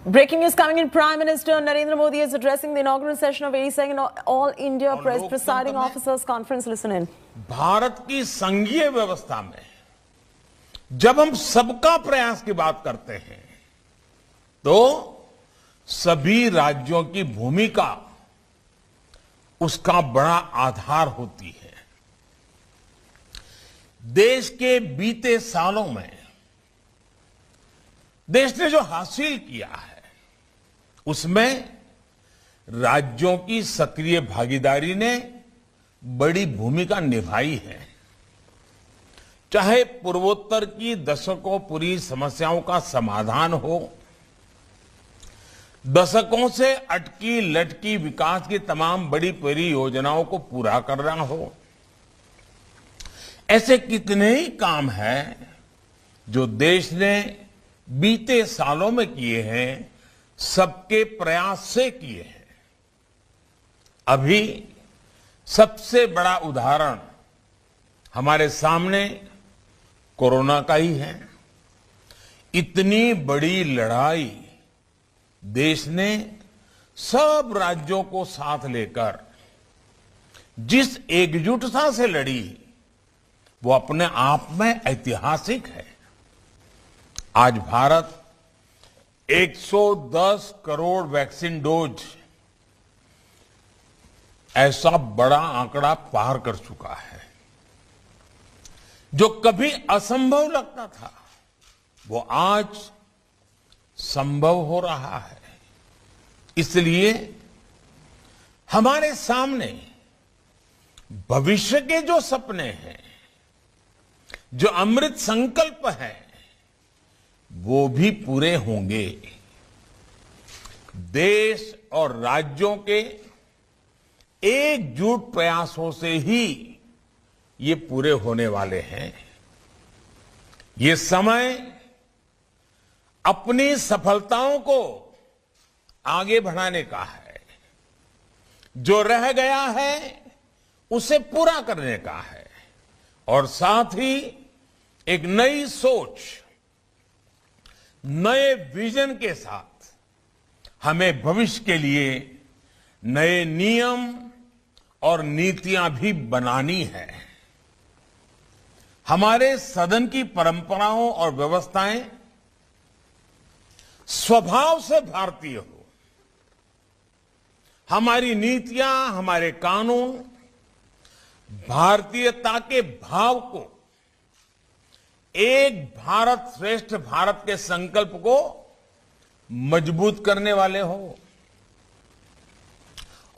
Breaking news coming in. Prime Minister Narendra Modi is addressing the inaugural session of 82nd All India Press Presiding Officers Conference. Listen in. Bharat की संघीय व्यवस्था में जब हम सबका प्रयास की बात करते हैं तो सभी राज्यों की भूमिका उसका बड़ा आधार होती है। देश के बीते सालों में देश ने जो हासिल किया है उसमें राज्यों की सक्रिय भागीदारी ने बड़ी भूमिका निभाई है। चाहे पूर्वोत्तर की दशकों पूरी समस्याओं का समाधान हो, दशकों से अटकी लटकी विकास की तमाम बड़ी परियोजनाओं को पूरा करना हो, ऐसे कितने ही काम हैं जो देश ने बीते सालों में किए हैं, सबके प्रयास से किए हैं। अभी सबसे बड़ा उदाहरण हमारे सामने कोरोना का ही है। इतनी बड़ी लड़ाई देश ने सब राज्यों को साथ लेकर जिस एकजुटता से लड़ी वो अपने आप में ऐतिहासिक है। आज भारत 110 करोड़ वैक्सीन डोज ऐसा बड़ा आंकड़ा पार कर चुका है। जो कभी असंभव लगता था वो आज संभव हो रहा है। इसलिए हमारे सामने भविष्य के जो सपने हैं, जो अमृत संकल्प है, वो भी पूरे होंगे। देश और राज्यों के एकजुट प्रयासों से ही ये पूरे होने वाले हैं। ये समय अपनी सफलताओं को आगे बढ़ाने का है। जो रह गया है उसे पूरा करने का है और साथ ही एक नई सोच, नए विजन के साथ हमें भविष्य के लिए नए नियम और नीतियां भी बनानी है। हमारे सदन की परंपराओं और व्यवस्थाएं स्वभाव से भारतीय हो। हमारी नीतियां, हमारे कानून भारतीयता के भाव को, एक भारत श्रेष्ठ भारत के संकल्प को मजबूत करने वाले हो।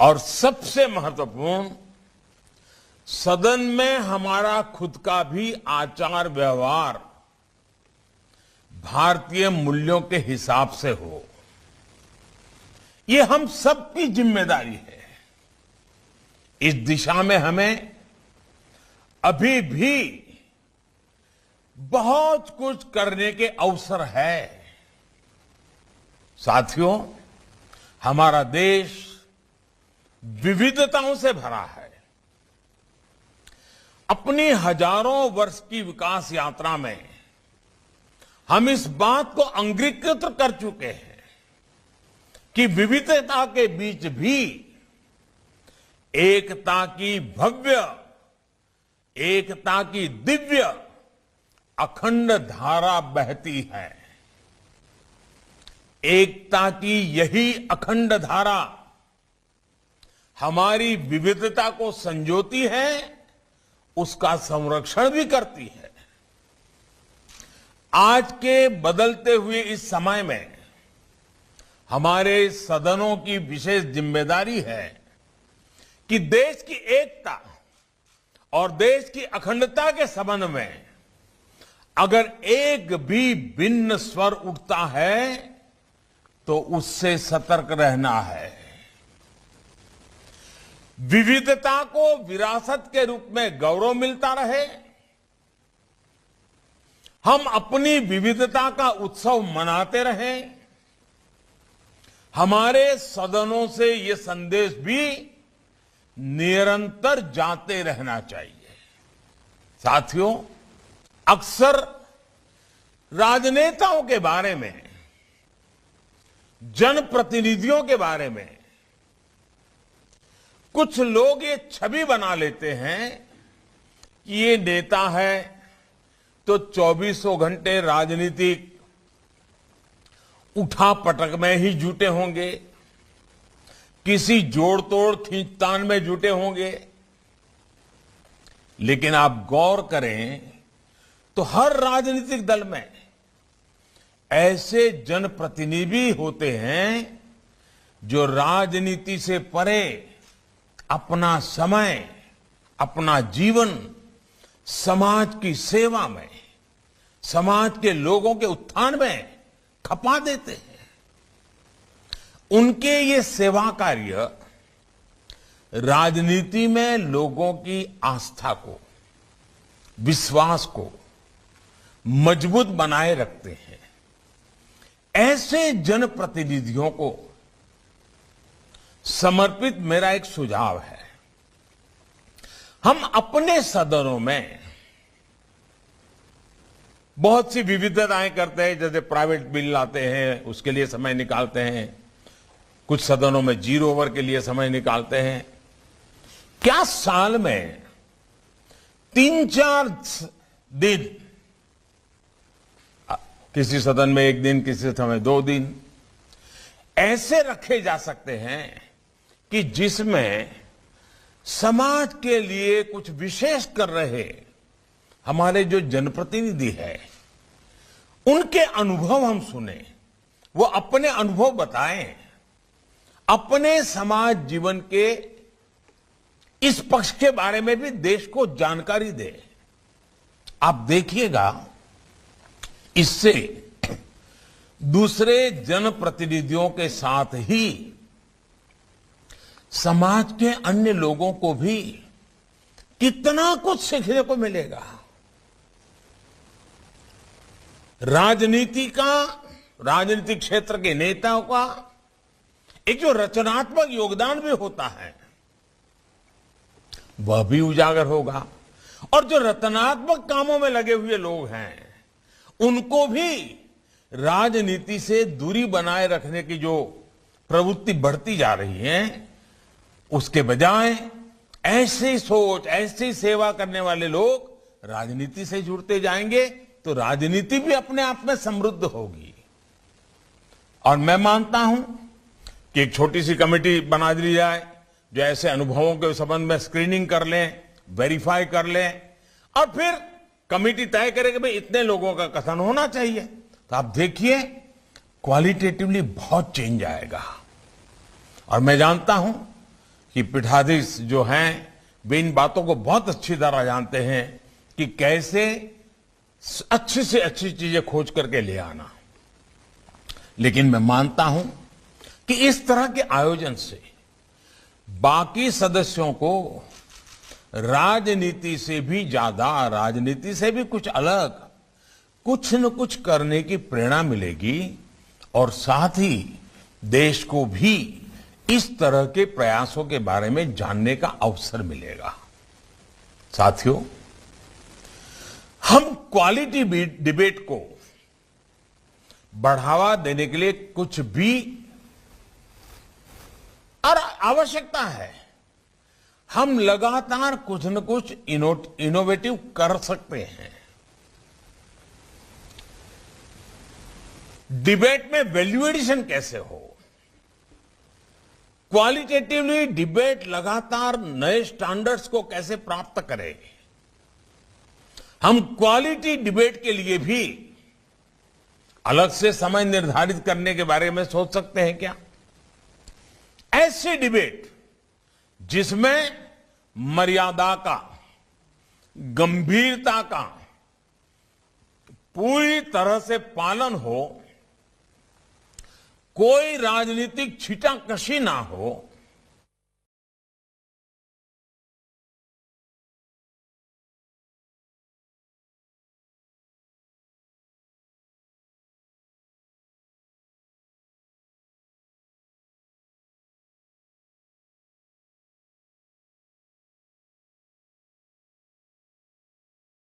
और सबसे महत्वपूर्ण, सदन में हमारा खुद का भी आचार व्यवहार भारतीय मूल्यों के हिसाब से हो। ये हम सबकी जिम्मेदारी है। इस दिशा में हमें अभी भी बहुत कुछ करने के अवसर है। साथियों, हमारा देश विविधताओं से भरा है। अपनी हजारों वर्ष की विकास यात्रा में हम इस बात को अंगीकृत कर चुके हैं कि विविधता के बीच भी एकता की भव्य, एकता की दिव्य अखंड धारा बहती है। एकता की यही अखंड धारा हमारी विविधता को संजोती है, उसका संरक्षण भी करती है। आज के बदलते हुए इस समय में हमारे सदनों की विशेष जिम्मेदारी है कि देश की एकता और देश की अखंडता के संबंध में अगर एक भी भिन्न स्वर उठता है तो उससे सतर्क रहना है। विविधता को विरासत के रूप में गौरव मिलता रहे। हम अपनी विविधता का उत्सव मनाते रहें। हमारे सदनों से ये संदेश भी निरंतर जाते रहना चाहिए। साथियों, अक्सर राजनेताओं के बारे में जनप्रतिनिधियों के बारे में कुछ लोग ये छवि बना लेते हैं कि ये नेता है तो 24 घंटे राजनीतिक उठापटक में ही जुटे होंगे, किसी जोड़ तोड़ खींचतान में जुटे होंगे। लेकिन आप गौर करें तो हर राजनीतिक दल में ऐसे जनप्रतिनिधि होते हैं जो राजनीति से परे अपना समय, अपना जीवन समाज की सेवा में, समाज के लोगों के उत्थान में खपा देते हैं। उनके ये सेवा कार्य राजनीति में लोगों की आस्था को, विश्वास को मजबूत बनाए रखते हैं। ऐसे जनप्रतिनिधियों को समर्पित मेरा एक सुझाव है, हम अपने सदनों में बहुत सी विविधताएं करते हैं, जैसे प्राइवेट बिल लाते हैं उसके लिए समय निकालते हैं, कुछ सदनों में 0 ओवर के लिए समय निकालते हैं। क्या साल में 3-4 दिन, किसी सदन में 1 दिन, किसी समय 2 दिन ऐसे रखे जा सकते हैं कि जिसमें समाज के लिए कुछ विशेष कर रहे हमारे जो जनप्रतिनिधि है उनके अनुभव हम सुने, वो अपने अनुभव बताएं, अपने समाज जीवन के इस पक्ष के बारे में भी देश को जानकारी दे। आप देखिएगा इससे दूसरे जनप्रतिनिधियों के साथ ही समाज के अन्य लोगों को भी कितना कुछ सीखने को मिलेगा। राजनीतिक क्षेत्र के नेताओं का एक जो रचनात्मक योगदान भी होता है वह भी उजागर होगा, और जो रचनात्मक कामों में लगे हुए लोग हैं उनको भी राजनीति से दूरी बनाए रखने की जो प्रवृत्ति बढ़ती जा रही है, उसके बजाय ऐसी सोच, ऐसी सेवा करने वाले लोग राजनीति से जुड़ते जाएंगे तो राजनीति भी अपने आप में समृद्ध होगी। और मैं मानता हूं कि एक छोटी सी कमेटी बना दी जाए जो ऐसे अनुभवों के संबंध में स्क्रीनिंग कर लें, वेरीफाई कर लें, और फिर कमेटी तय करे कि भाई इतने लोगों का कथन होना चाहिए। तो आप देखिए क्वालिटेटिवली बहुत चेंज आएगा। और मैं जानता हूं कि पीठाधीश जो हैं वे इन बातों को बहुत अच्छी तरह जानते हैं कि कैसे अच्छी से अच्छी चीजें खोज करके ले आना। लेकिन मैं मानता हूं कि इस तरह के आयोजन से बाकी सदस्यों को राजनीति से भी ज्यादा, राजनीति से भी कुछ अलग, कुछ न कुछ करने की प्रेरणा मिलेगी, और साथ ही देश को भी इस तरह के प्रयासों के बारे में जानने का अवसर मिलेगा। साथियों, हम क्वालिटी डिबेट को बढ़ावा देने के लिए कुछ भी और आवश्यकता है, हम लगातार कुछ न कुछ इनोवेटिव कर सकते हैं। डिबेट में वैल्यू एडिशन कैसे हो, क्वालिटेटिवली डिबेट लगातार नए स्टैंडर्ड्स को कैसे प्राप्त करें, हम क्वालिटी डिबेट के लिए भी अलग से समय निर्धारित करने के बारे में सोच सकते हैं क्या? ऐसी डिबेट जिसमें मर्यादा का, गंभीरता का पूरी तरह से पालन हो, कोई राजनीतिक छीटाकशी ना हो,